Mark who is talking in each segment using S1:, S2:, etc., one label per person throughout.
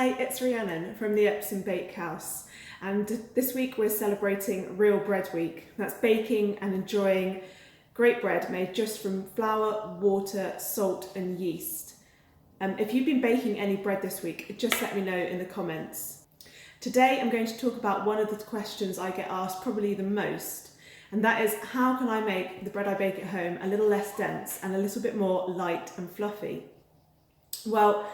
S1: Hi, it's Rhiannon from the Epsom Bakehouse, and this week we're celebrating Real Bread Week. That's baking and enjoying great bread made just from flour, water, salt and yeast. If you've been baking any bread this week, just let me know in the comments. Today I'm going to talk about one of the questions I get asked probably the most, and that is, how can I make the bread I bake at home a little less dense and a little bit more light and fluffy? Well,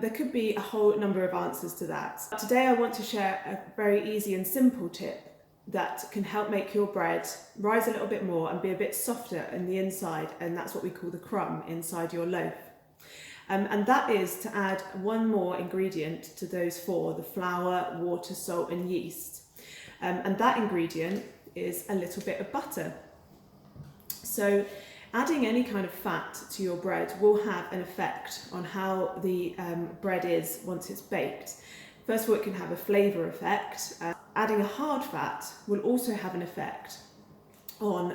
S1: there could be a whole number of answers to that. Today I want to share a very easy and simple tip that can help make your bread rise a little bit more and be a bit softer in the inside, and that's what we call the crumb inside your loaf. And that is to add one more ingredient to those four: the flour, water, salt and yeast. And that ingredient is a little bit of butter. So adding any kind of fat to your bread will have an effect on how the bread is once it's baked. First of all, it can have a flavour effect. Adding a hard fat will also have an effect on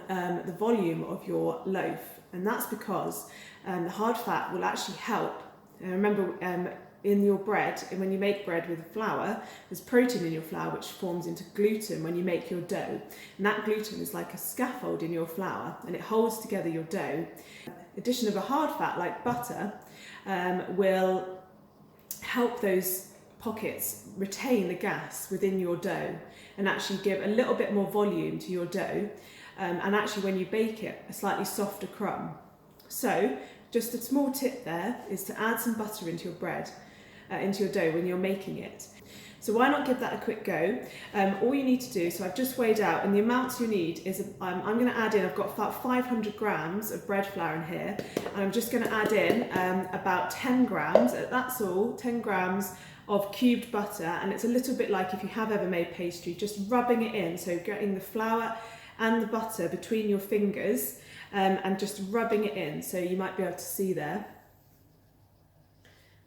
S1: the volume of your loaf, and that's because the hard fat will actually help. Remember, in your bread, when you make bread with flour, there's protein in your flour which forms into gluten when you make your dough. And that gluten is like a scaffold in your flour, and it holds together your dough. Addition of a hard fat like butter will help those pockets retain the gas within your dough and actually give a little bit more volume to your dough, and actually when you bake it, a slightly softer crumb. So just a small tip there is to add some butter into your bread, into your dough when you're making it. So why not give that a quick go? All you need to do, so I've just weighed out, and the amounts you need is, I'm going to add in, I've got about 500 grams of bread flour in here, and I'm just going to add in about 10 grams, that's all, 10 grams of cubed butter. And it's a little bit like if you have ever made pastry, just rubbing it in, so getting the flour and the butter between your fingers and just rubbing it in. So you might be able to see there.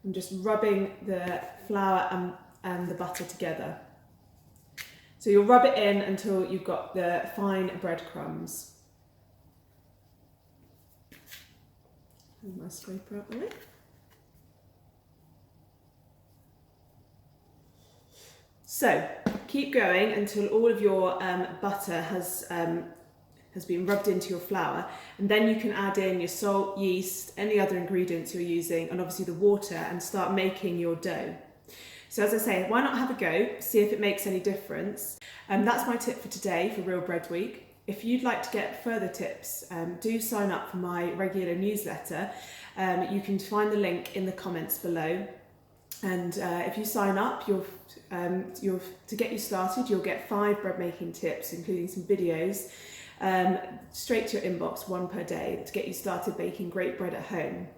S1: I'm just rubbing the flour and the butter together. So you'll rub it in until you've got the fine breadcrumbs. Move my scraper out the way. So keep going until all of your butter has been rubbed into your flour, and then you can add in your salt, yeast, any other ingredients you're using, and obviously the water, and start making your dough. So as I say, why not have a go, see if it makes any difference. That's my tip for today for Real Bread Week. If you'd like to get further tips, do sign up for my regular newsletter. You can find the link in the comments below. And if you sign up, to get you started, you'll get 5 bread making tips, including some videos, straight to your inbox, 1 per day, to get you started baking great bread at home.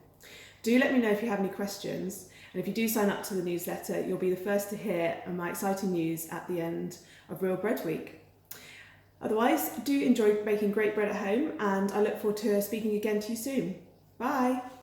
S1: Do let me know if you have any questions, and if you do sign up to the newsletter, you'll be the first to hear my exciting news at the end of Real Bread Week. Otherwise, do enjoy making great bread at home, and I look forward to speaking again to you soon. Bye!